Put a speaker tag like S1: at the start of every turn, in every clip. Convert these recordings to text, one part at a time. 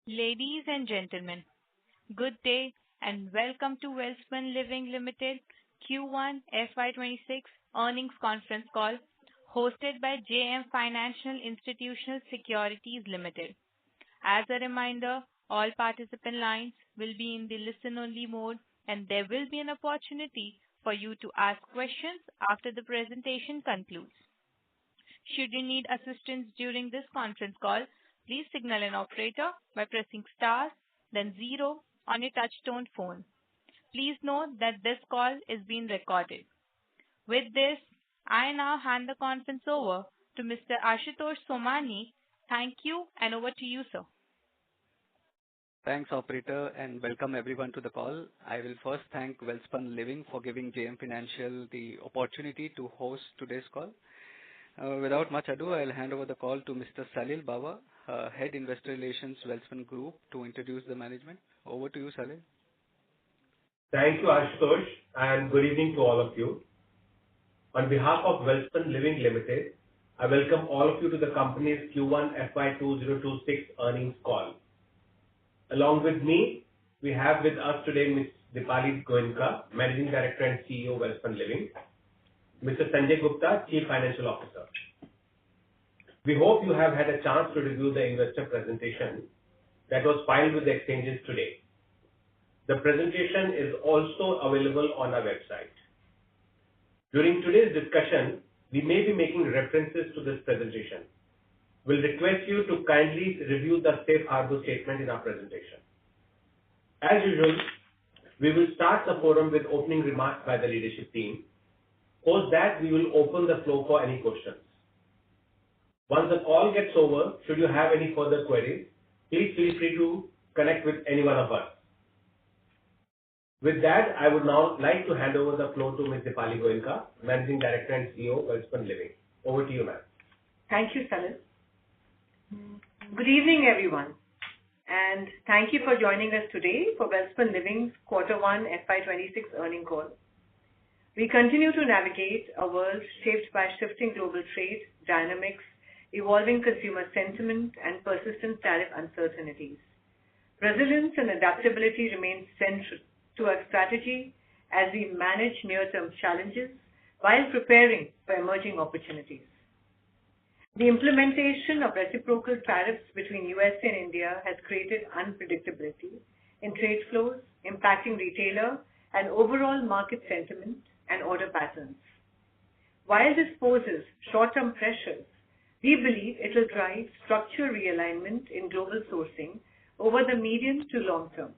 S1: Ladies and gentlemen, good day and welcome to Welspun Living Limited Q1 FY2026 earnings conference call hosted by JM Financial Institutional Securities Limited. As a reminder, all participant lines will be in the listen-only mode and there will be an opportunity for you to ask questions after the presentation concludes. Should you need assistance during this conference call, please signal an operator by pressing star, then 0 on your touch-tone phone. Please note that this call is being recorded. With this, I now hand the conference over to Mr. Ashutosh Somani. Thank you and over to you, sir.
S2: Thanks, operator, and welcome everyone to the call. I will first thank Welspun Living for giving JM Financial the opportunity to host today's call. Without much ado, I'll hand over the call to Mr. Salil Bawa, Head Investor Relations, Welspun Group, to introduce the management. Over to you, Salil.
S3: Thank you, Ashutosh, and good evening to all of you. On behalf of Welspun Living Limited, I welcome all of you to the company's Q1 FY2026 earnings call. Along with me, we have with us today Ms. Dipali Goenka, Managing Director and CEO, Welspun Living, Mr. Sanjay Gupta, Chief Financial Officer. We hope you have had a chance to review the investor presentation that was filed with the exchanges today. The presentation is also available on our website. During today's discussion, we may be making references to this presentation. We'll request you to kindly review the safe harbor statement in our presentation. As usual, we will start the forum with opening remarks by the leadership team. Post that, we will open the floor for any questions. Once the call gets over, should you have any further queries, please feel free to connect with any one of us. With that, I would now like to hand over the floor to Ms. Dipali Goenka, Managing Director and CEO, Welspun Living. Over to you, ma'am.
S4: Thank you, Salil. Good evening, everyone, and thank you for joining us today for Welspun Living's Q1 FY2026 earnings call. We continue to navigate a world shaped by shifting global trade dynamics, evolving consumer sentiment, and persistent tariff uncertainties. Resilience and adaptability remain central to our strategy as we manage near-term challenges while preparing for emerging opportunities. The implementation of reciprocal tariffs between US and India has created unpredictability in trade flows, impacting retailer and overall market sentiment and order patterns. While this poses short-term pressures, we believe it will drive structural realignment in global sourcing over the medium to long term.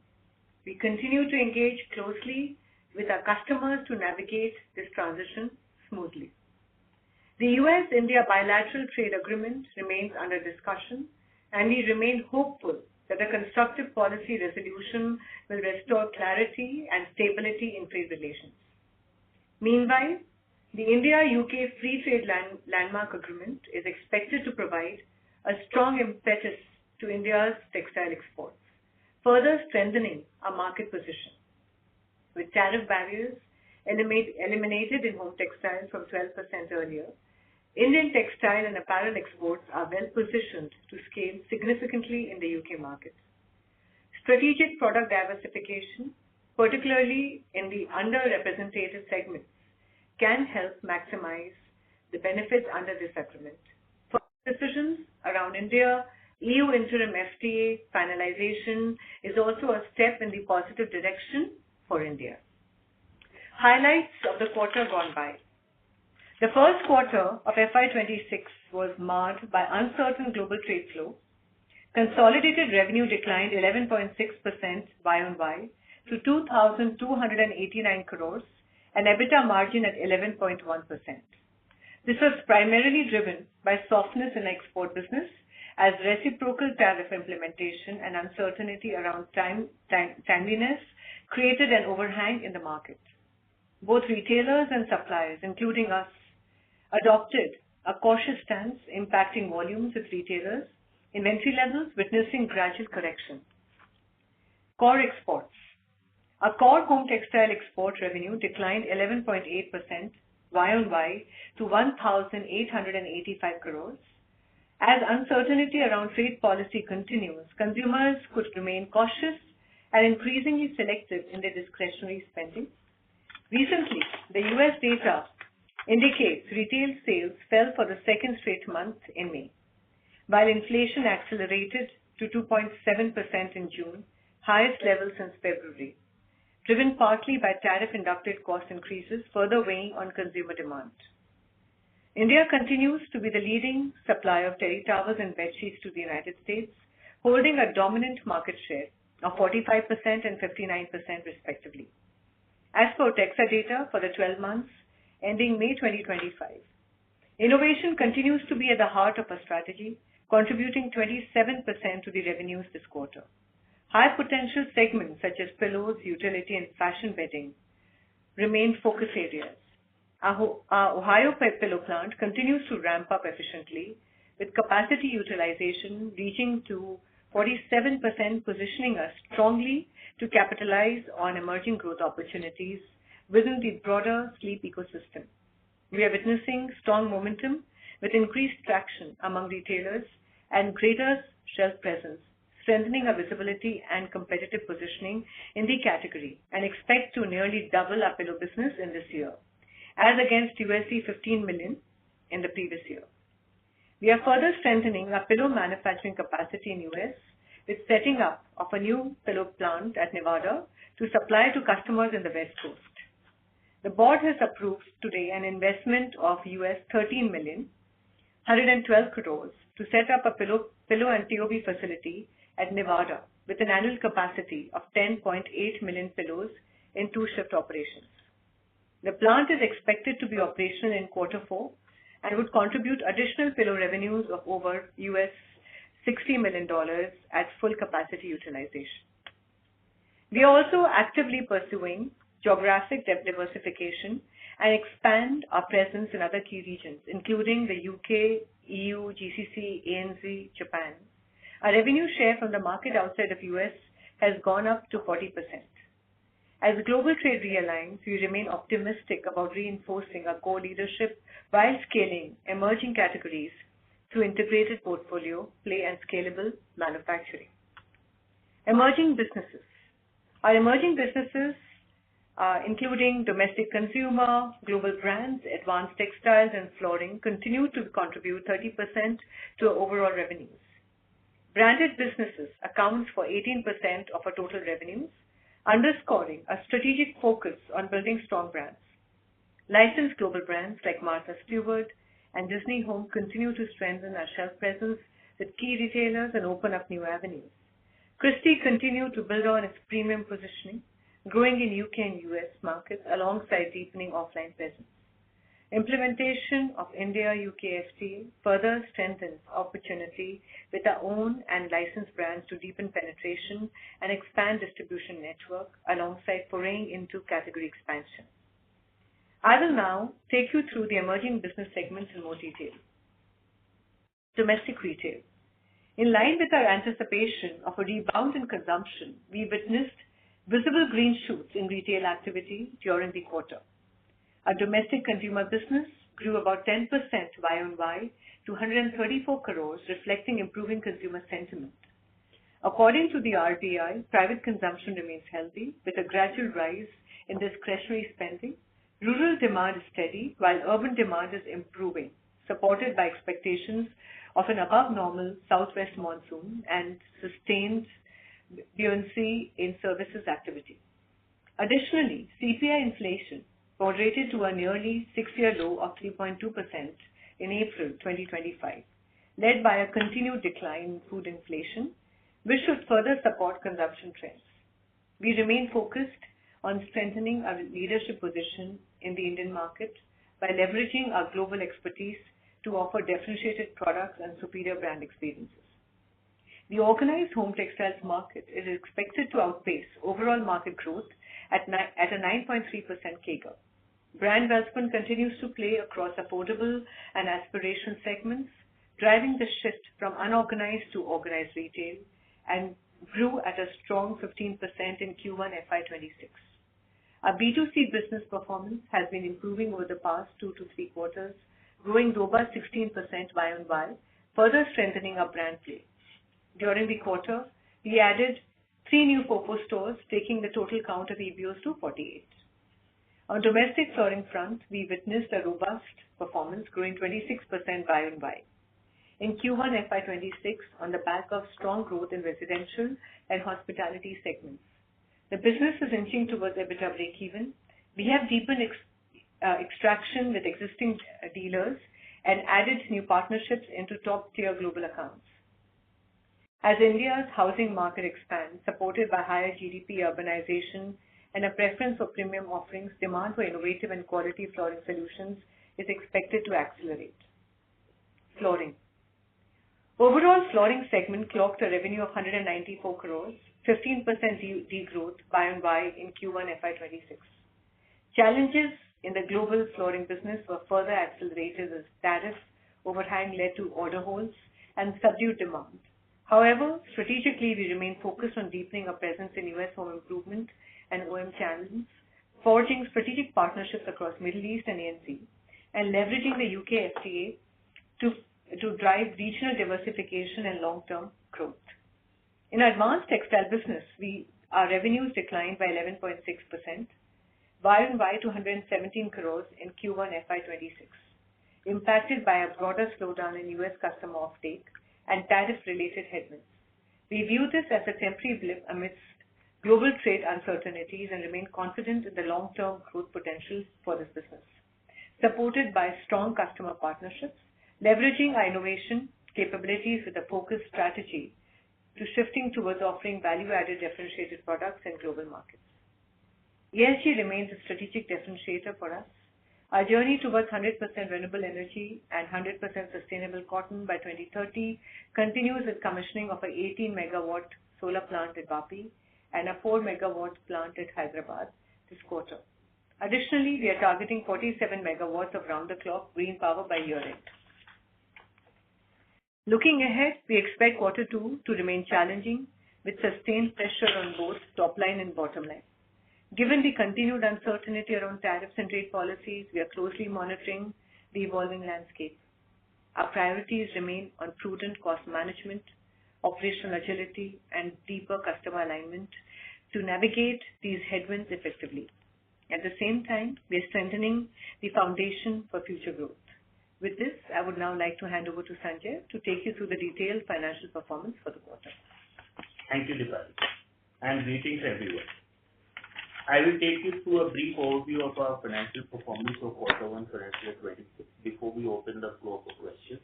S4: We continue to engage closely with our customers to navigate this transition smoothly. The US-India bilateral trade agreement remains under discussion, and we remain hopeful that a constructive policy resolution will restore clarity and stability in trade relations. Meanwhile, the India-UK Free Trade Landmark Agreement is expected to provide a strong impetus to India's textile exports, further strengthening our market position. With tariff barriers eliminated in home textiles from 12% earlier, Indian textile and apparel exports are well positioned to scale significantly in the UK market. Strategic product diversification, particularly in the underrepresented segments, can help maximize the benefits under this agreement. For decisions around India, EU interim FTA finalization is also a step in the positive direction for India. Highlights of the quarter gone by. The first quarter of FY2026 was marked by uncertain global trade flow. Consolidated revenue declined 11.6% YoY to 2,289 crores and EBITDA margin at 11.1%. This was primarily driven by softness in export business as reciprocal tariff implementation and uncertainty around timeliness created an overhang in the market. Both retailers and suppliers, including us, adopted a cautious stance impacting volumes with retailers, inventory levels witnessing gradual correction. Core exports. Our core home textile export revenue declined 11.8% YoY to 1,885 crores, As uncertainty around trade policy continues, consumers could remain cautious and increasingly selective in their discretionary spending. Recently, the U.S. data indicates retail sales fell for the second straight month in May, while inflation accelerated to 2.7% in June, highest level since February, driven partly by tariff-induced cost increases further weighing on consumer demand. India continues to be the leading supplier of terry towels and bed sheets to the United States, holding a dominant market share of 45% and 59% respectively. As per Texa data for the 12 months ending May 2025, innovation continues to be at the heart of our strategy, contributing 27% to the revenues this quarter. High potential segments such as pillows, utility, and fashion bedding remain focus areas. Our Ohio pillow plant continues to ramp up efficiently, with capacity utilization reaching to 47%, positioning us strongly to capitalize on emerging growth opportunities within the broader sleep ecosystem. We are witnessing strong momentum with increased traction among retailers and greater shelf presence, strengthening our visibility and competitive positioning in the category, and expect to nearly double our pillow business in this year, as against $15 million in the previous year. We are further strengthening our pillow manufacturing capacity in US with setting up of a new pillow plant at Nevada to supply to customers in the West Coast. The board has approved today an investment of $13 million, 112 crores, to set up a pillow and TOB facility at Nevada with an annual capacity of 10.8 million pillows in 2-shift operations. The plant is expected to be operational in Q4 and would contribute additional pillow revenues of over $60 million at full capacity utilization. We are also actively pursuing geographic diversification and expand our presence in other key regions, including the UK, EU, GCC, ANZ, Japan. Our revenue share from the market outside of US has gone up to 40%. As global trade realigns, we remain optimistic about reinforcing our core leadership while scaling emerging categories through integrated portfolio, play, and scalable manufacturing. Emerging businesses. Our emerging businesses, including domestic consumer, global brands, advanced textiles, and flooring, continue to contribute 30% to our overall revenues. Branded businesses account for 18% of our total revenues, underscoring a strategic focus on building strong brands. Licensed global brands like Martha Stewart and Disney Home continue to strengthen our shelf presence with key retailers and open up new avenues. Christie continued to build on its premium positioning, growing in UK and US markets alongside deepening offline presence. Implementation of India-UK FTA further strengthens opportunity with our own and licensed brands to deepen penetration and expand distribution network alongside foraying into category expansion. I will now take you through the emerging business segments in more detail. Domestic retail. In line with our anticipation of a rebound in consumption, we witnessed visible green shoots in retail activity during the quarter. Our domestic consumer business grew about 10% Y-on-Y to 134 crores, reflecting improving consumer sentiment. According to the RBI, private consumption remains healthy with a gradual rise in discretionary spending. Rural demand is steady while urban demand is improving, supported by expectations of an above-normal southwest monsoon and sustained buoyancy in services activity. Additionally, CPI inflation moderated to a nearly 6-year low of 3.2% in April 2025, led by a continued decline in food inflation, which should further support consumption trends. We remain focused on strengthening our leadership position in the Indian market by leveraging our global expertise to offer differentiated products and superior brand experiences. The organized home textiles market is expected to outpace overall market growth at a 9.3% CAGR. Brand Welspun continues to play across affordable and aspirational segments, driving the shift from unorganized to organized retail, and grew at a strong 15% in Q1 FY2026. Our B2C business performance has been improving over the past 2 to 3 quarters, growing robust 16% Y-on-Y further strengthening our brand play. During the quarter, we added 3 new FOFO stores, taking the total count of EBOs to 48. On domestic flooring front, we witnessed a robust performance, growing 26% Y-on-Y. In Q1 FY26, on the back of strong growth in residential and hospitality segments. The business is inching towards EBITDA break-even. We have deepened extraction with existing dealers and added new partnerships into top-tier global accounts. As India's housing market expands, supported by higher GDP, urbanization, and a preference for premium offerings, demand for innovative and quality flooring solutions is expected to accelerate. Flooring. Overall, flooring segment clocked a revenue of 194 crores, 15% degrowth Y-on-Y in Q1 FY26. Challenges in the global flooring business were further accelerated as tariff overhang led to order holds and subdued demand. However, strategically, we remain focused on deepening our presence in US home improvement and OEM channels, forging strategic partnerships across Middle East and ANZ, and leveraging the UK FTA to drive regional diversification and long-term growth. In advanced textile business, our revenues declined by 11.6%, Y-on-Y to 117 crores in Q1 FY26, impacted by a broader slowdown in US customer offtake and tariff-related headwinds. We view this as a temporary blip amidst global trade uncertainties and remain confident in the long-term growth potential for this business, supported by strong customer partnerships, leveraging our innovation capabilities with a focused strategy to shifting towards offering value-added differentiated products in global markets. ESG remains a strategic differentiator for us. Our journey towards 100% renewable energy and 100% sustainable cotton by 2030 continues with commissioning of a 18-megawatt solar plant at Vapi and a 4-megawatt plant at Hyderabad this quarter. Additionally, we are targeting 47 megawatts of round-the-clock green power by year-end. Looking ahead, we expect Q2 to remain challenging with sustained pressure on both top line and bottom line. Given the continued uncertainty around tariffs and trade policies, we are closely monitoring the evolving landscape. Our priorities remain on prudent cost management, operational agility, and deeper customer alignment to navigate these headwinds effectively. At the same time, we are strengthening the foundation for future growth. With this, I would now like to hand over to Sanjay to take you through the detailed financial performance for the quarter.
S5: Thank you, Deepali, and greetings everyone. I will take you through a brief overview of our financial performance for Q1 financial year 26 before we open the floor for questions.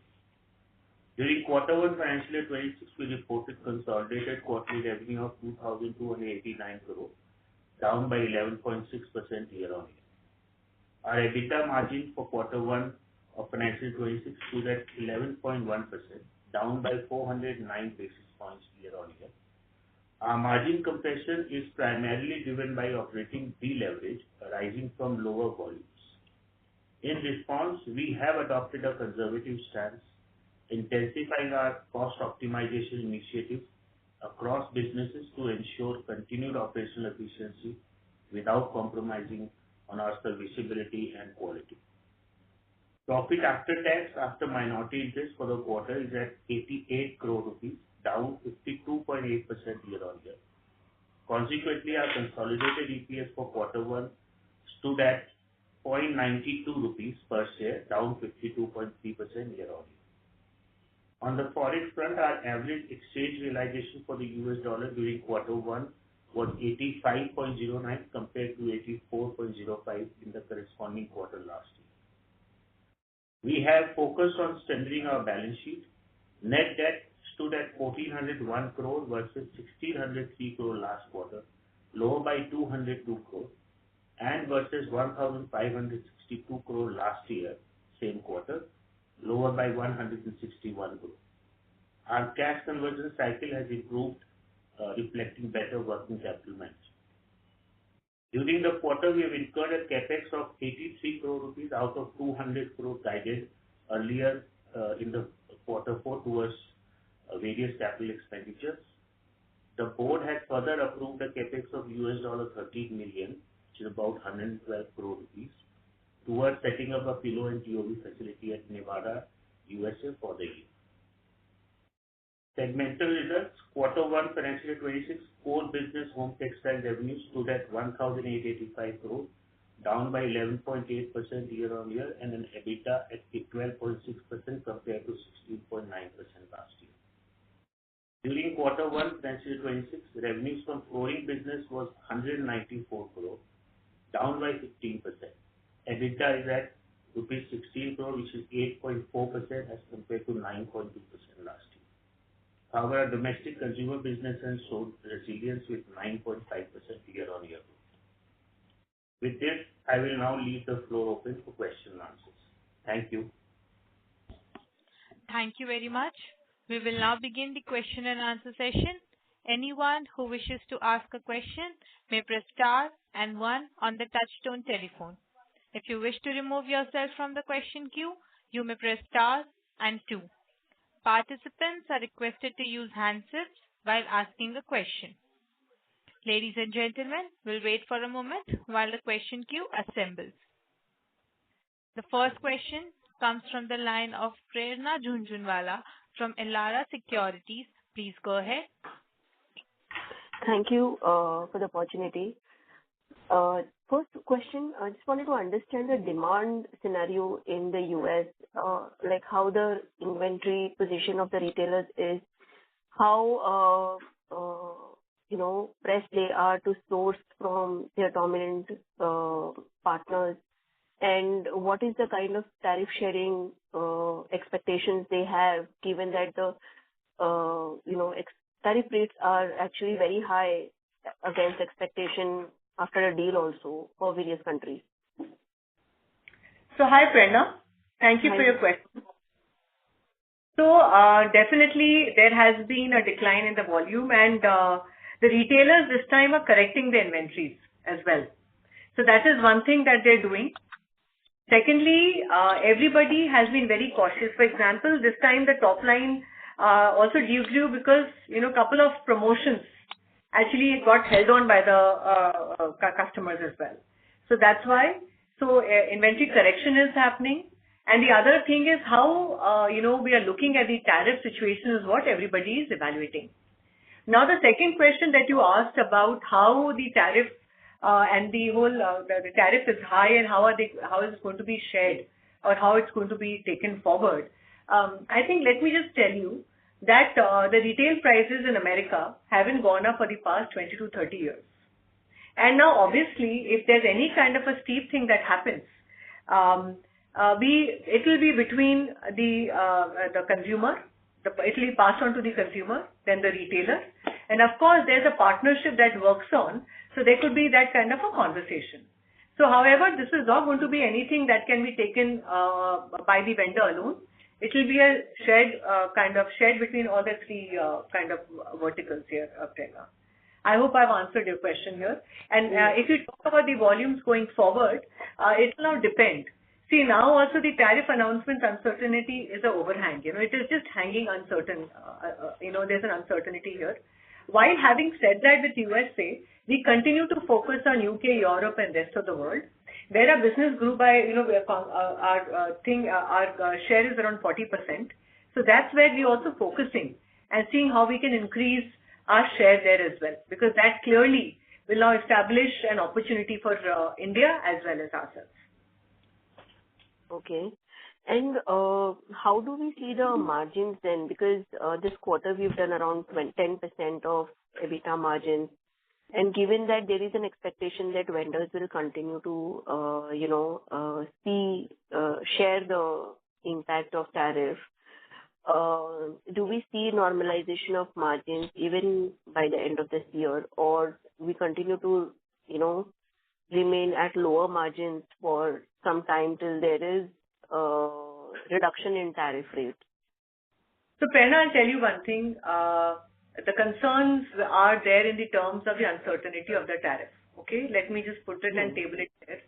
S5: During Q1 financial year 26, we reported consolidated quarterly revenue of 2,289 crore, down by 11.6% year-on-year. Our EBITDA margin for Q1 of financial year 26 stood at 11.1%, down by 409 basis points year-on-year. Our margin compression is primarily driven by operating deleverage arising from lower volumes. In response, we have adopted a conservative stance, intensifying our cost optimization initiatives across businesses to ensure continued operational efficiency without compromising on our serviceability and quality. Profit after tax after minority interest for the quarter is at 88 crore rupees, down 52.8% year-on-year. Consequently, our consolidated EPS for Q1 stood at 0.92 rupees per share, down 52.3% year-on-year. On the forex front, our average exchange realization for the US dollar during Q1 was 85.09 compared to 84.05 in the corresponding quarter last year. We have focused on strengthening our balance sheet. Net debt stood at 1,401 crore versus 1,603 crore last quarter, lower by 202 crore, and versus 1,562 crore last year, same quarter, lower by 161 crore. Our cash conversion cycle has improved, reflecting better working capital management. During the quarter, we have incurred a capex of 83 crore rupees out of 200 crore guided earlier in the Q4 towards various capital expenditures. The board had further approved a capex of $13 million, which is about 112 crore rupees, towards setting up a pillow and TOV facility at Nevada, USA for the year. Segmental results. Q1 financial year 26 core business home textile revenues stood at 1,885 crore, down by 11.8% year-on-year, and an EBITDA at 12.6% compared to 16.9% last year. During Q1 financial year 26, revenues from flooring business was 194 crore, down by 15%. EBITDA is at rupees 16 crore, which is 8.4% as compared to 9.2% last year. However, our domestic consumer business has showed resilience with 9.5% year-on-year growth. With this, I will now leave the floor open for question and answers. Thank you.
S1: Thank you very much. We will now begin the question and answer session. Anyone who wishes to ask a question may press star and one on the touchtone telephone. If you wish to remove yourself from the question queue, you may press star and two. Participants are requested to use handsets while asking a question. Ladies and gentlemen, we'll wait for a moment while the question queue assembles. The first question comes from the line of Prerna Jhunjhunwala from Elara Securities. Please go ahead.
S6: Thank you for the opportunity. First question, I just wanted to understand the demand scenario in the US, like how the inventory position of the retailers is, how pressed they are to source from their dominant partners, and what is the kind of tariff sharing expectations they have, given that the tariff rates are actually very high against expectation after a deal also for various countries.
S4: So hi Prerna, thank you for your question. So definitely there has been a decline in the volume, and the retailers this time are correcting the inventories as well. So that is one thing that they're doing. Secondly, everybody has been very cautious. For example, this time the top line also grew because a couple of promotions actually got held on by the customers as well. So that's why. So inventory correction is happening. And the other thing is how, we are looking at the tariff situation is what everybody is evaluating. Now, the second question that you asked about how the tariff and the whole the tariff is high and how is it going to be shared or how it's going to be taken forward. I think let me just tell you that the retail prices in America haven't gone up for the past 20 to 30 years. And now, obviously, if there's any kind of a steep thing that happens, it will be between the consumer, it will be passed on to the consumer, then the retailer. And of course, there's a partnership that works on, so there could be that kind of a conversation. So however, this is not going to be anything that can be taken by the vendor alone. It will be a shared between all the three kind of verticals here, Prerna. I hope I've answered your question here. And if you talk about the volumes going forward, it will now depend. See, now also the tariff announcement uncertainty is an overhang. It is just hanging uncertain. There's an uncertainty here. While having said that, with USA, we continue to focus on UK, Europe, and rest of the world. Where our business grew by, our share is around 40%. So that's where we're also focusing and seeing how we can increase our share there as well, because that clearly will now establish an opportunity for India as well as ourselves.
S6: Okay. And how do we see the margins then? Because this quarter we've done around 10% of EBITDA margins. And given that there is an expectation that vendors will continue to, share the impact of tariff, do we see normalization of margins even by the end of this year, or we continue to, remain at lower margins for some time till there is reduction in tariff rate?
S4: So, Prerna, I'll tell you one thing. The concerns are there in the terms of the uncertainty of the tariff. Okay, let me just put it and table it there.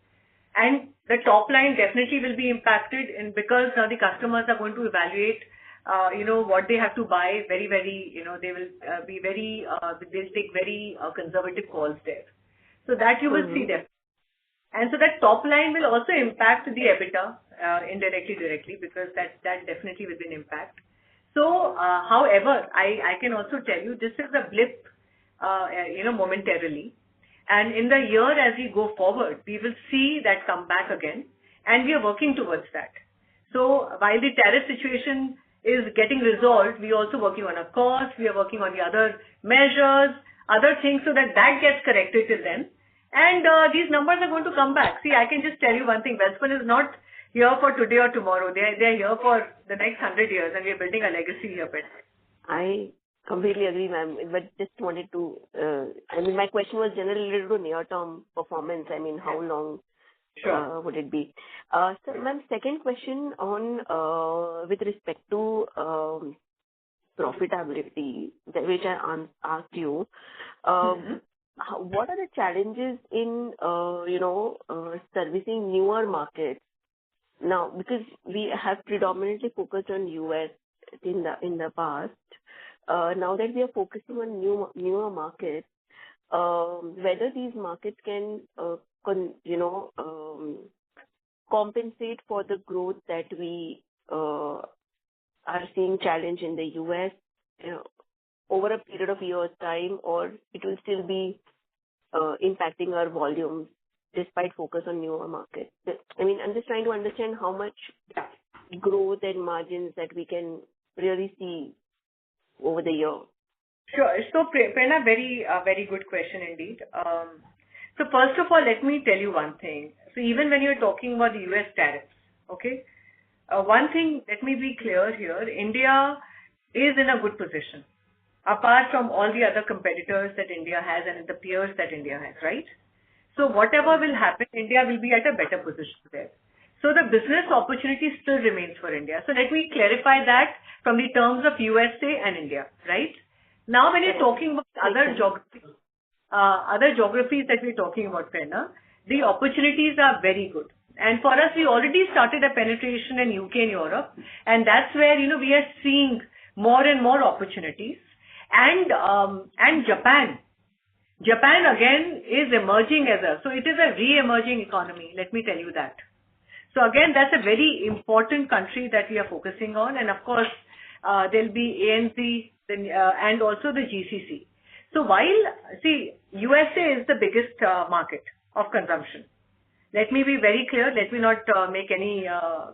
S4: And the top line definitely will be impacted because now the customers are going to evaluate, what they have to buy very, very, they will be very, they'll take very conservative calls there. So that you will see there. And so that top line will also impact the EBITDA indirectly, directly, because that definitely will be an impact. So, however, I can also tell you this is a blip, momentarily. And in the year as we go forward, we will see that come back again, and we are working towards that. So while the tariff situation is getting resolved, we are also working on a cost, we are working on the other measures, other things, so that gets corrected till then. And these numbers are going to come back. See, I can just tell you one thing, Welspun is not here for today or tomorrow. They are here for the next 100 years, and we are building a legacy here.
S6: I completely agree, ma'am. But just wanted to, my question was generally related to near-term performance. How long would it be? So, ma'am, second question on with respect to profitability, which I asked you. What are the challenges in servicing newer markets now? Because we have predominantly focused on US in the past. Now that we are focusing on newer markets, whether these markets can compensate for the growth that we are seeing challenge in the US over a period of years' time, or it will still be impacting our volumes despite focus on newer markets. I'm just trying to understand how much growth and margins that we can really see over the year.
S4: Sure. So, Prerna, very good question indeed. So first of all, let me tell you one thing. So even when you're talking about the US tariffs, okay, one thing, let me be clear here, India is in a good position, apart from all the other competitors that India has and the peers that India has, right? So whatever will happen, India will be at a better position there. So the business opportunity still remains for India. So let me clarify that from the terms of USA and India, right? Now, when you're talking about other geographies that we're talking about, Prerna, the opportunities are very good. And for us, we already started a penetration in UK and Europe, and that's where, we are seeing more and more opportunities. And Japan. Japan again is emerging so it is a re-emerging economy, let me tell you that. So again, that's a very important country that we are focusing on, and of course, there'll be ANZ and also the GCC. So USA is the biggest market of consumption. Let me be very clear. Let me not make any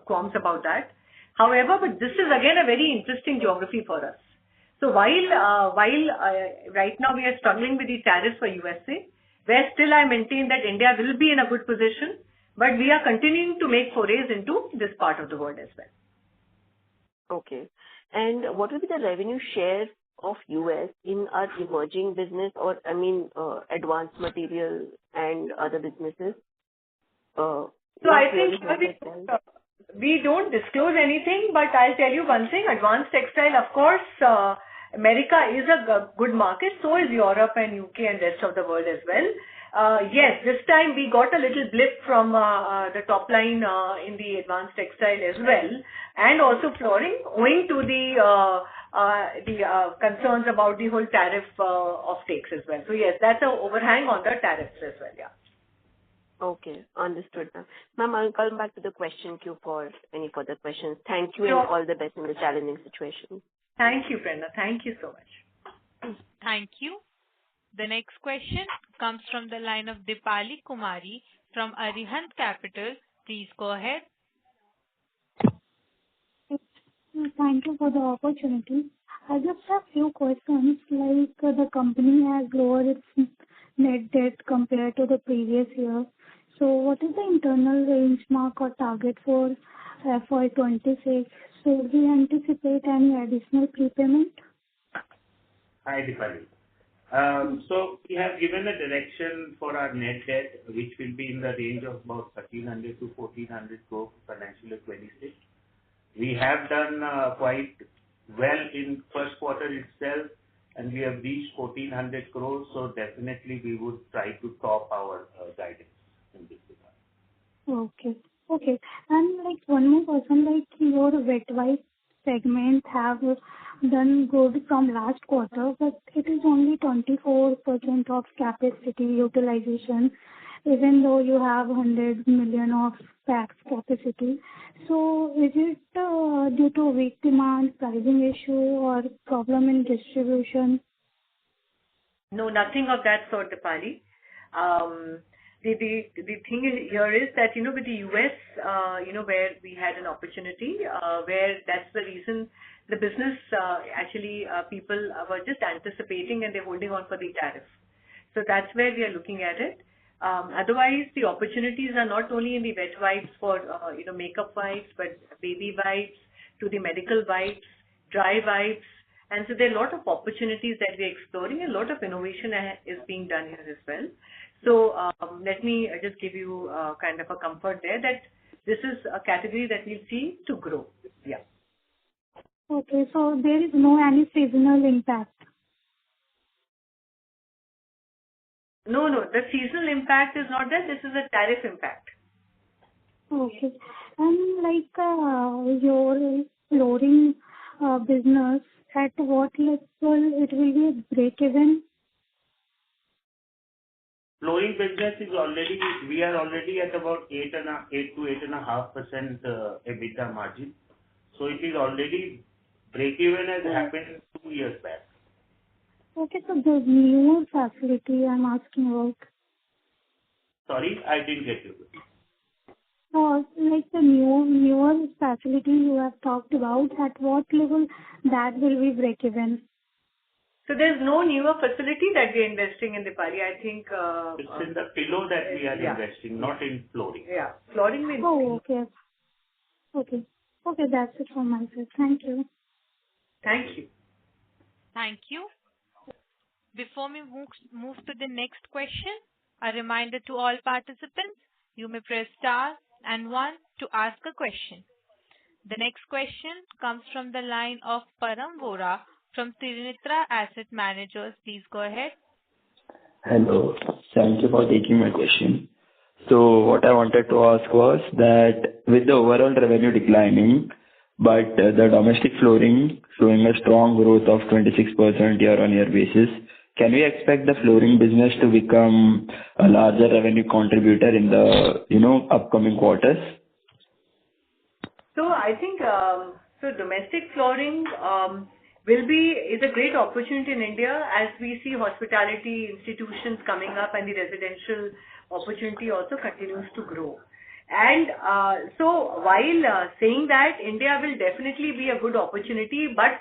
S4: qualms about that. However, but this is again a very interesting geography for us. So while right now we are struggling with the tariffs for USA, where still I maintain that India will be in a good position, but we are continuing to make forays into this part of the world as well.
S6: Okay. And what will be the revenue share of US in our emerging business, or advanced material and other businesses?
S4: So I think we don't disclose anything, but I'll tell you one thing. Advanced textile, of course, America is a good market. So is Europe and UK and rest of the world as well. Yes, this time we got a little blip from the top line in the advanced textile as well, and also flooring, owing to the concerns about the whole tariff offtakes as well. So yes, that's an overhang on the tariffs as well. Yeah.
S6: Okay, understood, ma'am. Ma'am, I'll come back to the question queue for any further questions. Thank you,
S4: Sure.
S6: And all the best in the challenging situation.
S4: Thank you, Prerna. Thank you so much.
S1: Thank you. The next question comes from the line of Dipali Kumari from Arihant Capital. Please go ahead.
S7: Thank you for the opportunity. I just have few questions, like the company has lowered its net debt compared to the previous year. So what is the internal range mark or target for FY26? Should we anticipate any additional prepayment?
S5: Hi, Dipali. So we have given a direction for our net debt, which will be in the range of about 1,300 to 1,400 crore for financial year 26. We have done quite well in first quarter itself, and we have reached 1,400 crores. So definitely we would try to top our guidance in this regard.
S7: Okay. And like one more question, like your wet wipe segment have done good from last quarter, but it is only 24% of capacity utilization. even though you have 100 million of packs capacity. So is it due to weak demand, pricing issue, or problem in distribution?
S4: No, nothing of that sort, Dipali. The thing here is that, with the US, where we had an opportunity, where that's the reason the business, people were just anticipating and they're holding on for the tariff. So that's where we are looking at it. Otherwise, the opportunities are not only in the wet wipes for, makeup wipes, but baby wipes, to the medical wipes, dry wipes. And so there are a lot of opportunities that we're exploring. A lot of innovation is being done here as well. So let me just give you kind of a comfort there that this is a category that we'll see to grow. Yeah.
S7: Okay, so there is no any seasonal impact.
S4: No, the seasonal impact is not there. This is a tariff impact.
S7: Okay. And like your flooring business, at what level it will be break even?
S5: Flooring business we are already at about 8 to 8.5% EBITDA margin. So it is already break even has happened 2 years back.
S7: Okay, so the newer facility I'm asking about.
S5: Sorry, I didn't get you.
S7: Like the newer facility you have talked about, at what level that will be break even?
S4: So there's no newer facility that we're investing in, Dipali. I think
S5: it's in the pillow that we are investing, not in flooring.
S4: Yeah, flooring means.
S7: Oh, okay. Okay, that's it from my side. Thank you.
S4: Thank you.
S1: Thank you. Before we move to the next question, a reminder to all participants, you may press star and 1 to ask a question. The next question comes from the line of Param Vora from Trinitra Asset Managers. Please go ahead.
S8: Hello. Thank you for taking my question. So what I wanted to ask was that with the overall revenue declining, but the domestic flooring showing a strong growth of 26% year-on-year basis, can we expect the flooring business to become a larger revenue contributor in the upcoming quarters?
S4: So I think domestic flooring is a great opportunity in India as we see hospitality institutions coming up and the residential opportunity also continues to grow. And so while saying that, India will definitely be a good opportunity, but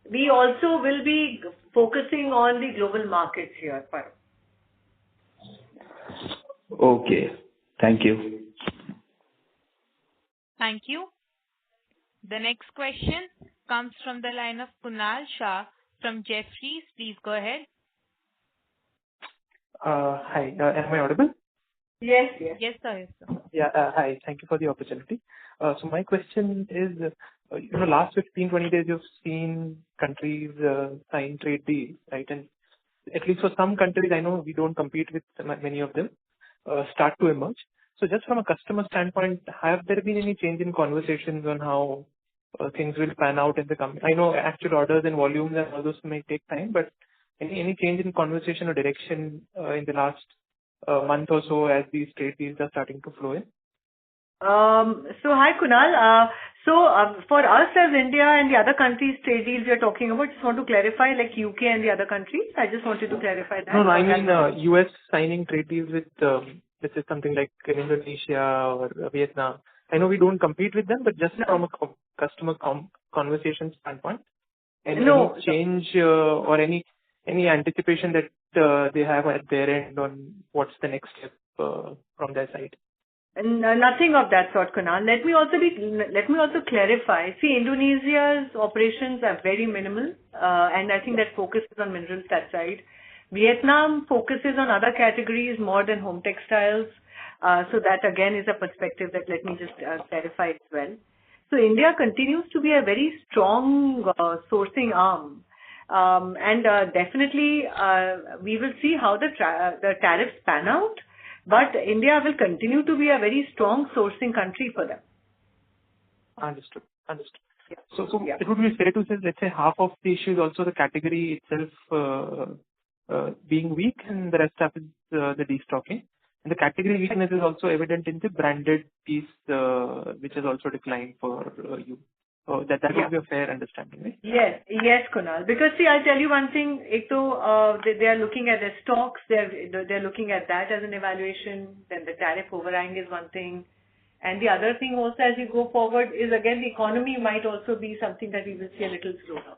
S4: we also will be focusing on the global markets here.
S8: Okay. Thank you.
S1: Thank you. The next question comes from the line of Kunal Shah from Jefferies. Please go ahead.
S9: Hi. Am I audible?
S4: Yes.
S1: Yes, sir.
S9: Yeah. Hi. Thank you for the opportunity. So my question is, last 15-20 days you've seen countries sign trade deals, right? And at least for some countries, I know we don't compete with many of them, start to emerge. So just from a customer standpoint, have there been any change in conversations on how things will pan out in the company? I know actual orders and volumes and all those may take time, but any change in conversation or direction in the last month or so as these trade deals are starting to flow in?
S4: So hi Kunal. For us as India and the other countries trade deals we are talking about, just want to clarify like UK and the other countries. I just wanted to clarify that.
S9: No, I mean US signing trade deals with let's say something like Indonesia or Vietnam. I know we don't compete with them, but just from a customer conversation standpoint, any change or any anticipation that they have at their end on what's the next step from their side?
S4: Nothing of that sort, Kunal. Let me also clarify. See, Indonesia's operations are very minimal, and I think that focuses on minerals that side. Vietnam focuses on other categories more than home textiles. So that again is a perspective that let me just clarify as well. So India continues to be a very strong sourcing arm. And definitely we will see how the tariffs pan out. But India will continue to be a very strong sourcing country for them.
S9: Understood.
S4: Yeah.
S9: So it would be fair to say, let's say half of the issue is also the category itself being weak and the rest of it is the destocking. And the category weakness is also evident in the branded piece, which has also declined for you. So that would be a fair understanding, right?
S4: Yes, Kunal. Because see, I'll tell you one thing. They are looking at their stocks. They're looking at that as an evaluation. Then the tariff overhang is one thing, and the other thing also as you go forward is again the economy might also be something that we will see a little slowdown.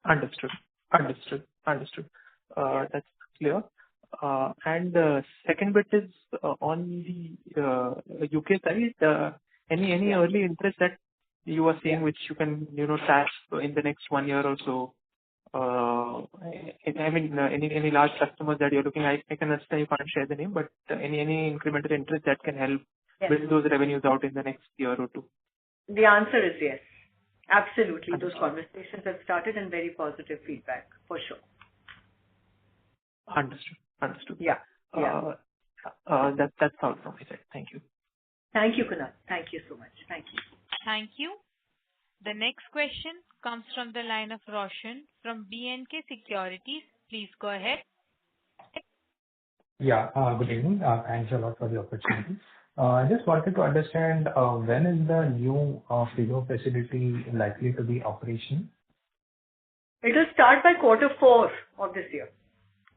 S9: Understood. That's clear. And the second bit is on the UK side. Any early interest that you are seeing which you can tap in the next 1 year or so? I mean, any large customers that you're looking at? I can understand you can't share the name, but any incremental interest that can help build those revenues out in the next year or two?
S4: The answer is yes. Absolutely. Those conversations have started and very positive feedback for sure.
S9: Understood.
S4: Yeah.
S9: That's all from my side. Thank you.
S4: Thank you, Kunal. Thank you so much. Thank you.
S1: Thank you. The next question comes from the line of Roshan from B&K Securities. Please go ahead.
S10: Yeah. Good evening. Thanks a lot for the opportunity. I just wanted to understand when is the new Pillow facility likely to be operational?
S4: It will start by Q4 of this year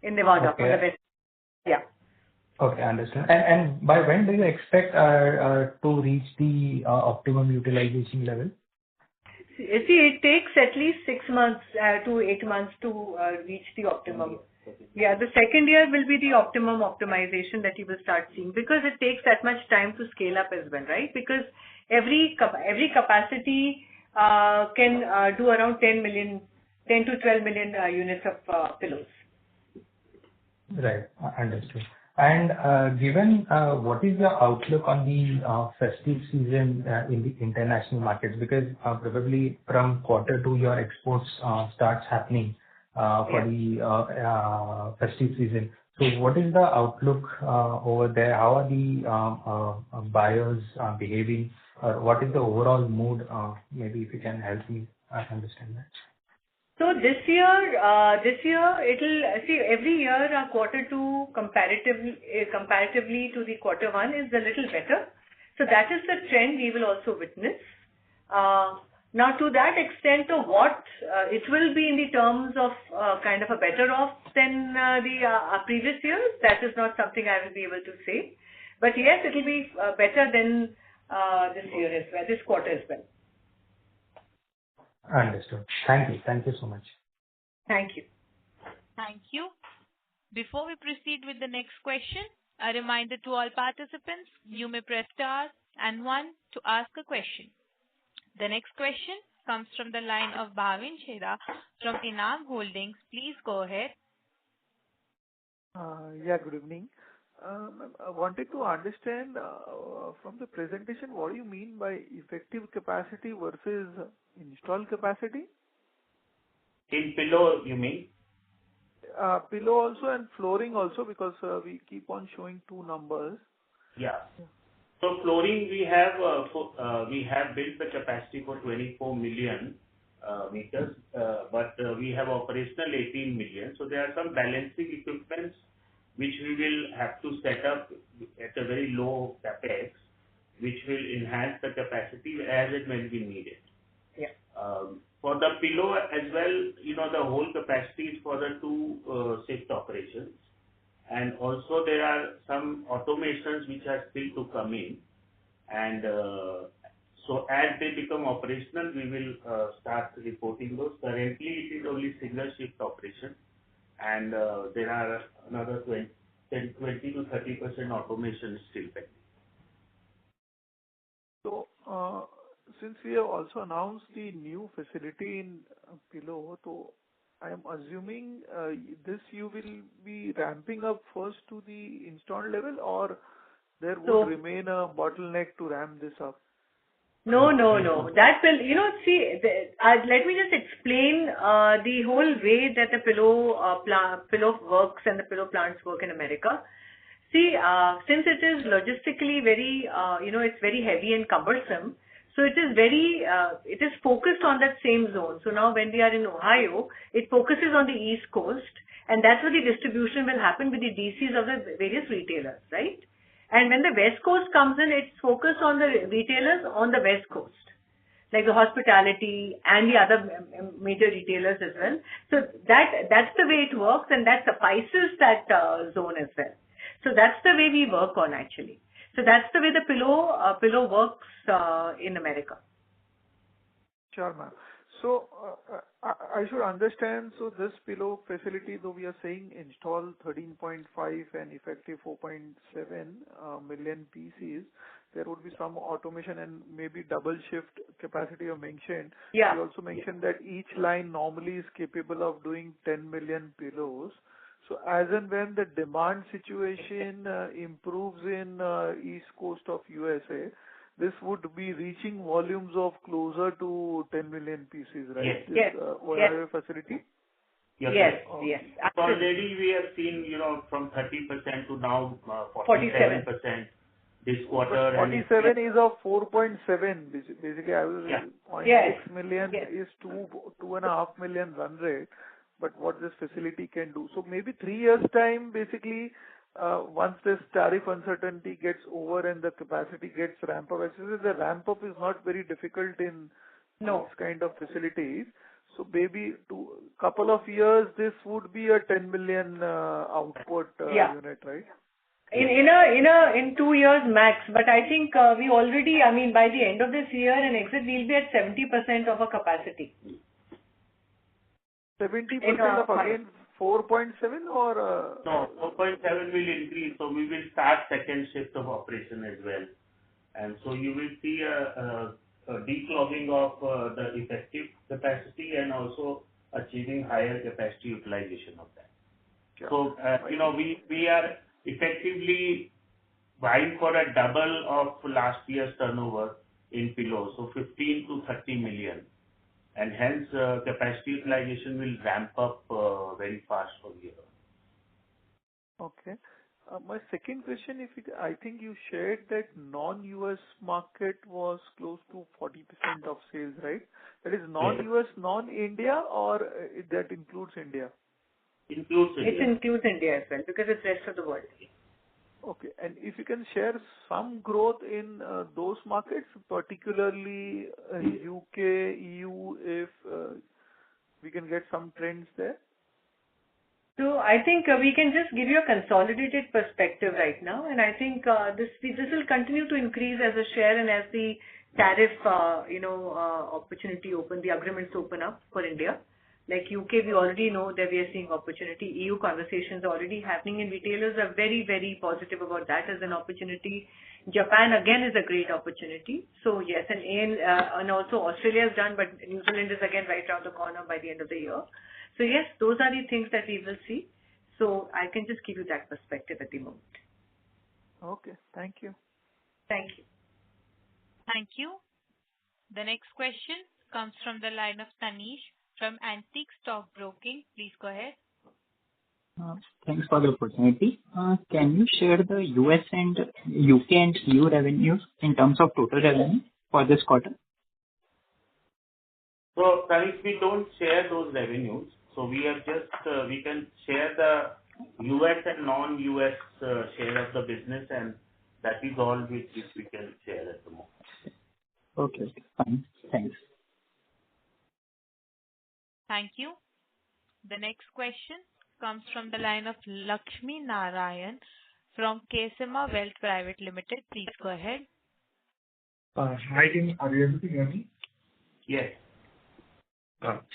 S4: in Nevada.
S10: Okay.
S4: On the west. Yeah.
S10: Okay, understand. And by when do you expect to reach the optimum utilization level?
S4: See, it takes at least 6 months to 8 months to reach the optimum. Yeah, the second year will be the optimum optimization that you will start seeing, because it takes that much time to scale up as well, right? Because every capacity can do around 10 to 12 million units of pillows.
S10: Right. Understood. And given what is the outlook on the festive season in the international markets? Because probably from Q2 your exports starts happening for the festive season. So what is the outlook over there? How are the buyers behaving? Or what is the overall mood? Maybe if you can help me understand that.
S4: So this year it'll see every year our Q2 comparatively to the Q1 is a little better. So that is the trend we will also witness. Now to that extent of what it will be in the terms of kind of a better off than the previous years, that is not something I will be able to say. But yes, it will be better than this year as well, this quarter as well.
S10: Understood. Thank you. Thank you so much.
S4: Thank you.
S1: Thank you. Before we proceed with the next question, a reminder to all participants, you may press star and 1 to ask a question. The next question comes from the line of Bhavin Chheda from Enam Holdings. Please go ahead.
S11: Good evening. I wanted to understand from the presentation, what do you mean by effective capacity versus installed capacity?
S5: In pillow, you mean?
S11: Pillow also and flooring also, because we keep on showing two numbers.
S5: Yeah. So flooring, we have built the capacity for 24 million meters, but we have operational 18 million. So there are some balancing equipments which we will have to set up at a very low capex, which will enhance the capacity as it may be needed.
S4: Yeah.
S5: For the pillow as well, the whole capacity is for the 2 shift operations. And also there are some automations which are still to come in. And so as they become operational, we will start reporting those. Currently, it is only single shift operation. And there are another 20 to 30% automation still pending.
S11: So, since we have also announced the new facility in Pillow, so I am assuming this you will be ramping up first to the installed level, or there would remain a bottleneck to ramp this up?
S4: No. That will, let me just explain the whole way that the pillow works and the pillow plants work in America. See, since it is logistically very, it's very heavy and cumbersome, so it is focused on that same zone. So now when we are in Ohio, it focuses on the East Coast, And that's where the distribution will happen with the DCs of the various retailers, right? And when the West Coast comes in, it's focused on the retailers on the West Coast, like the hospitality and the other major retailers as well. So that's the way it works, and that suffices that zone as well. So that's the way we work on actually. So that's the way the pillow works in America.
S11: Sure, ma'am. So I should understand, so this pillow facility, though we are saying install 13.5 and effective 4.7 million PCs, there would be some automation and maybe double shift capacity you mentioned.
S4: Yeah.
S11: You also mentioned that each line normally is capable of doing 10 million pillows. So as and when the demand situation improves in East Coast of USA, this would be reaching volumes of closer to 10 million pieces, right?
S5: Yes.
S11: This
S4: Yes.
S11: Ohio facility?
S4: Yes.
S11: Okay.
S4: Yes.
S5: So already we have seen, from 30% to now 47% this quarter.
S11: But 47 is of 4.7. Basically, I was 0.6 million is 2.5 million run rate. But what this facility can do. So maybe 3 years time, basically, once this tariff uncertainty gets over and the capacity gets ramped up, actually the ramp up is not very difficult in this kind of facilities. So maybe couple of years, this would be a 10 million output unit, right?
S4: In 2 years max, but I think we already, by the end of this year and exit, we'll be at 70% of our capacity.
S11: 70% of again 4.7 or?
S5: No, 4.7 will increase. So we will start second shift of operation as well. And so you will see a declogging of the effective capacity and also achieving higher capacity utilization of that.
S11: Sure.
S5: So, we are effectively vying for a double of last year's turnover in pillows, so 15 to 30 million. And hence, capacity utilization will ramp up very fast from here on.
S11: Okay. My second question, I think you shared that non-US market was close to 40% of sales, right? That is non-US, non-India, or that includes India?
S5: Includes India.
S4: It includes India as well, because it's rest of the world.
S11: Okay. And if you can share some growth in those markets, particularly UK, EU, if we can get some trends there?
S4: So I think we can just give you a consolidated perspective right now, and I think this will continue to increase as a share and as the tariff, opportunity the agreements open up for India. Like UK, we already know that we are seeing opportunity. EU conversations are already happening, and retailers are very, very positive about that as an opportunity. Japan again is a great opportunity. So yes, and also Australia is done, but New Zealand is again right around the corner by the end of the year. So yes, those are the things that we will see. So I can just give you that perspective at the moment.
S11: Okay, thank you.
S4: Thank you.
S1: Thank you. The next question comes from the line of Tanish from Antique Stock Broking. Please go ahead.
S12: Thanks for the opportunity. Can you share the US and UK and EU revenues in terms of total revenue for this quarter?
S5: So, Tanish, we don't share those revenues. So we are just, we can share the US and non-US share of the business, and that is all which we can share at the moment.
S12: Okay, fine. Thanks.
S1: Thank you. The next question comes from the line of Lakshmi Narayan from Kesima Wealth Private Limited. Please go ahead.
S13: Hi, team. Are you able to hear me?
S5: Yes.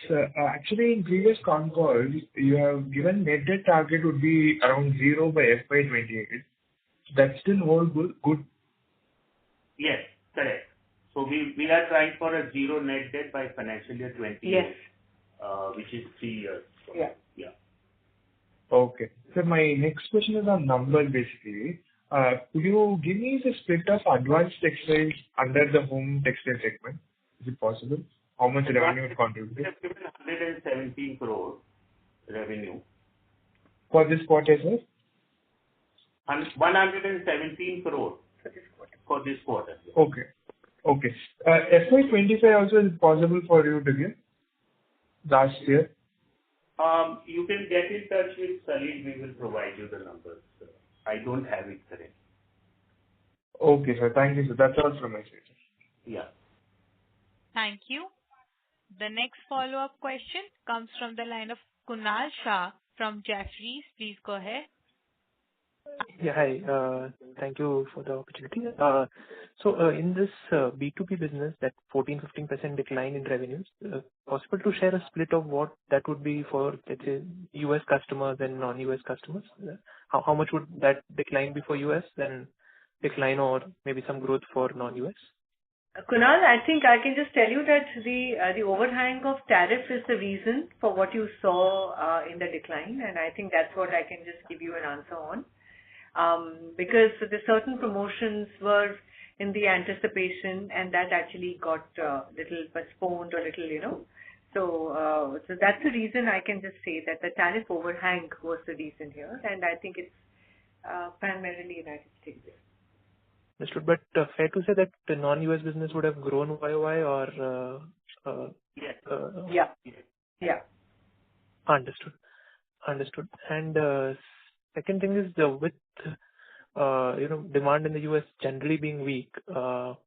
S13: So actually, in previous Concall, you have given net debt target would be around 0 by FY28. That still hold good?
S5: Yes, correct. So we are trying for a zero net debt by financial year 28.
S4: Yes.
S5: Which is 3 years.
S4: Yeah.
S5: Yeah.
S13: Okay. So my next question is on numbers basically. Could you give me the split of advanced textiles under the home textile segment? Is it possible? How much revenue it contributes?
S5: We have given 117 crore revenue.
S13: For this quarter, sir?
S5: 117 crore for this quarter.
S13: Okay. Okay. FY25 also is possible for you to give last year?
S5: You can get in touch with Salil. We will provide you the numbers. I don't have it currently.
S13: Okay, sir. Thank you, sir. That's all from my side.
S5: Yeah.
S1: Thank you. The next follow-up question comes from the line of Kunal Shah from Jefferies. Please go ahead.
S9: Yeah, hi. Thank you for the opportunity. In this B2B business, that 14-15% decline in revenues, possible to share a split of what that would be for, let's say, US customers and non-US customers? How much would that decline be for US, then decline or maybe some growth for non-US?
S4: Kunal, I think I can just tell you that the overhang of tariff is the reason for what you saw in the decline, and I think that's what I can just give you an answer on. Because the certain promotions were in the anticipation, and that actually got little postponed or little, So that's the reason I can just say that the tariff overhang was the reason here, and I think it's primarily United States.
S9: Understood. But fair to say that the non-US business would have grown YOY or?
S4: Yeah.
S9: Understood. And second thing is with demand in the US generally being weak, are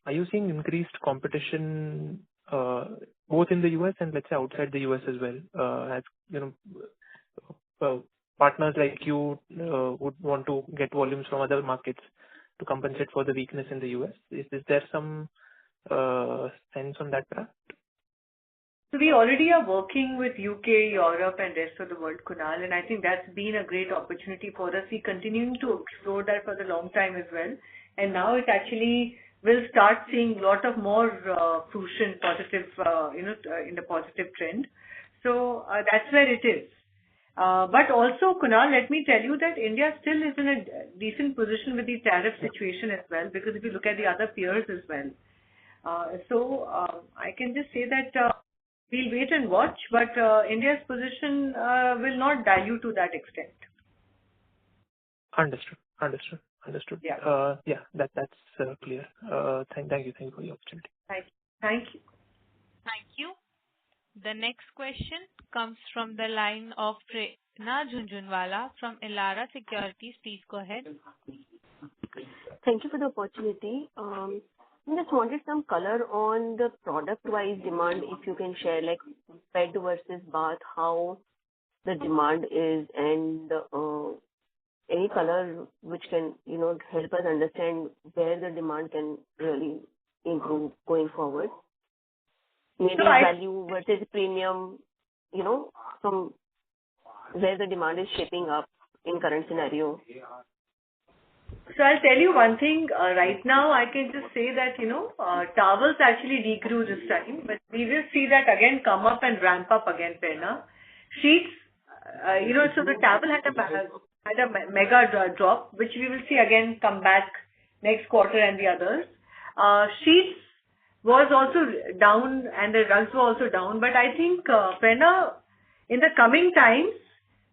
S9: you seeing increased competition both in the US and let's say outside the US as well? As partners like you would want to get volumes from other markets to compensate for the weakness in the US. Is there some sense on that front?
S4: So we already are working with UK, Europe, and rest of the world, Kunal, and I think that's been a great opportunity for us. We're continuing to explore that for the long time as well, and now it actually will start seeing a lot of more fruition, positive, in the positive trend. So that's where it is. But also, Kunal, let me tell you that India still is in a decent position with the tariff situation as well, because if you look at the other peers as well. I can just say that we'll wait and watch, but India's position will not dilute to that extent.
S9: Understood.
S4: Yeah.
S9: That's clear. Thank you for the opportunity.
S4: Thank you.
S1: Thank you. The next question comes from the line of Prerna Jhunjhunwala from Elara Securities. Please go ahead.
S6: Thank you for the opportunity. I just wanted some color on the product-wise demand, if you can share, like bed versus bath, how the demand is, and any color which can, help us understand where the demand can really improve going forward. Maybe value versus premium, from where the demand is shaping up in current scenario.
S4: So I'll tell you one thing. Right now, I can just say that, towels actually degrew this time, but we will see that again come up and ramp up again, Prerna. Sheets, so the towel had a mega drop, which we will see again come back next quarter and the others. Sheets was also down and the rugs were also down, but I think, Prerna, in the coming times,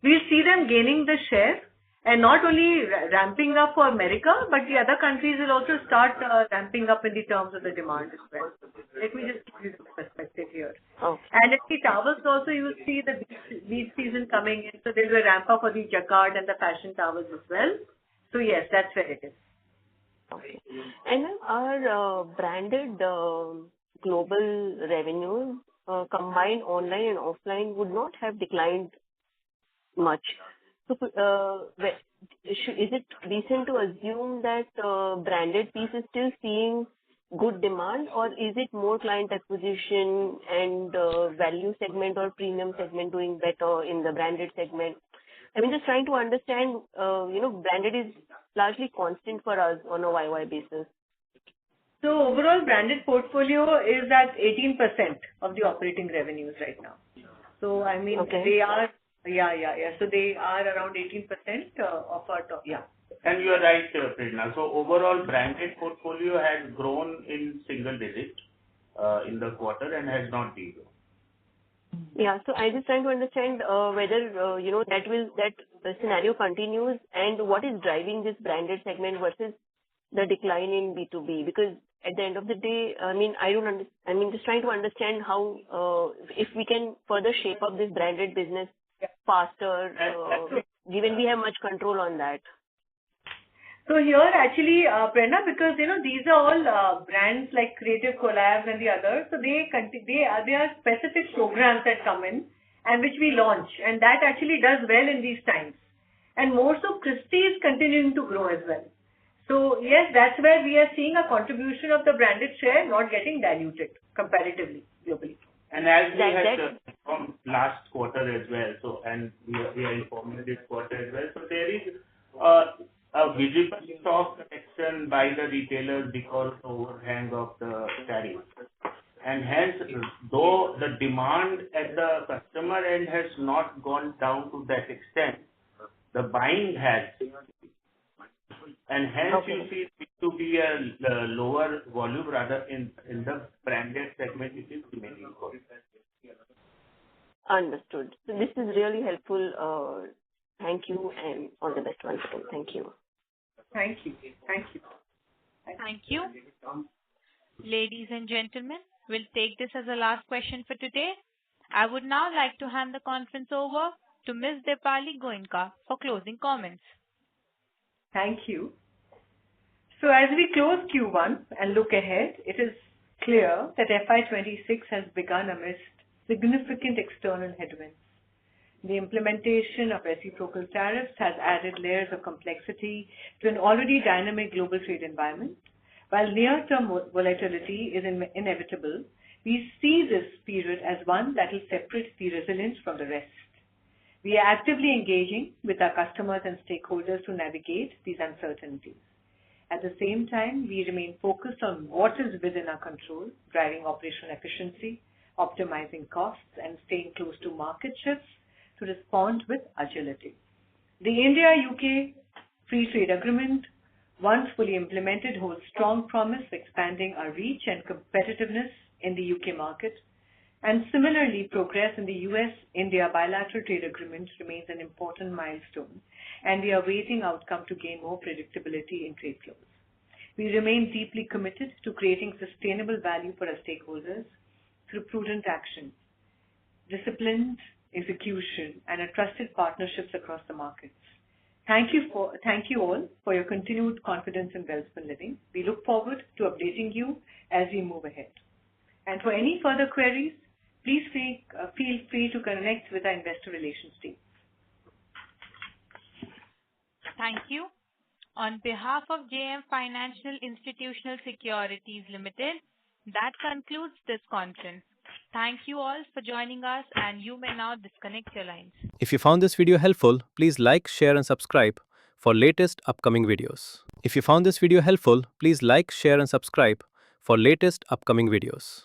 S4: we'll see them gaining the share. And not only ramping up for America, but the other countries will also start ramping up in the terms of the demand as well. Let me just give you the perspective here.
S6: Oh.
S4: And at the towels also, you will see the beach season coming in. So there will be a ramp up for the jacquard and the fashion towels as well. So yes, that's where it is.
S6: Okay. And then our branded global revenues combined online and offline would not have declined much. So, is it decent to assume that branded piece is still seeing good demand, or is it more client acquisition and value segment or premium segment doing better in the branded segment? I mean, just trying to understand, branded is largely constant for us on a YY basis.
S4: So overall branded portfolio is at 18% of the operating revenues right now. So, I mean, They are... Yeah. So they are around 18% of our top. Yeah.
S5: And you are right, Prerna. So overall branded portfolio has grown in single digit in the quarter and has not degrown.
S6: Yeah. So I just trying to understand whether that the scenario continues and what is driving this branded segment versus the decline in B2B, because at the end of the day, I mean, just trying to understand how, if we can further shape up this branded business faster, given we have much control on that.
S4: So here actually, Prerna, because these are all brands like Creative Collabs and the others, so they are specific programs that come in and which we launch, and that actually does well in these times. And more so, Christie is continuing to grow as well. So yes, that's where we are seeing a contribution of the branded share not getting diluted comparatively globally.
S5: And as we had from last quarter as well, so and we are informing this quarter as well. So there is a visible stock correction by the retailers because of the overhang of the tariff. And hence, though the demand at the customer end has not gone down to that extent, the buying has. And hence you see it to be a lower volume rather in the branded segment, which is remaining important.
S6: Understood. So this is really helpful. Thank you and all the best once again. Thank you.
S4: Thank you. Thank you.
S1: Thank you. Ladies and gentlemen, we'll take this as a last question for today. I would now like to hand the conference over to Ms. Dipali Goenka for closing comments.
S4: Thank you. So as we close Q1 and look ahead, it is clear that FY26 has begun amidst significant external headwinds. The implementation of reciprocal tariffs has added layers of complexity to an already dynamic global trade environment. While near-term volatility is inevitable, we see this period as one that will separate the resilience from the rest. We are actively engaging with our customers and stakeholders to navigate these uncertainties. At the same time, we remain focused on what is within our control, driving operational efficiency, optimizing costs, and staying close to market shifts to respond with agility. The India-UK Free Trade Agreement, once fully implemented, holds strong promise, expanding our reach and competitiveness in the UK market. And similarly, progress in the US-India bilateral trade agreement remains an important milestone, and we are awaiting outcome to gain more predictability in trade flows. We remain deeply committed to creating sustainable value for our stakeholders through prudent action, disciplined execution, and trusted partnerships across the markets. Thank you all for your continued confidence in Welspun Living. We look forward to updating you as we move ahead. And for any further queries, please feel free to connect with our investor relations team.
S1: Thank you. On behalf of JM Financial Institutional Securities Limited, that concludes this conference. Thank you all for joining us, and you may now disconnect your lines.
S14: If you found this video helpful, please like, share, and subscribe for latest upcoming videos. If you found this video helpful, please like, share, and subscribe for latest upcoming videos.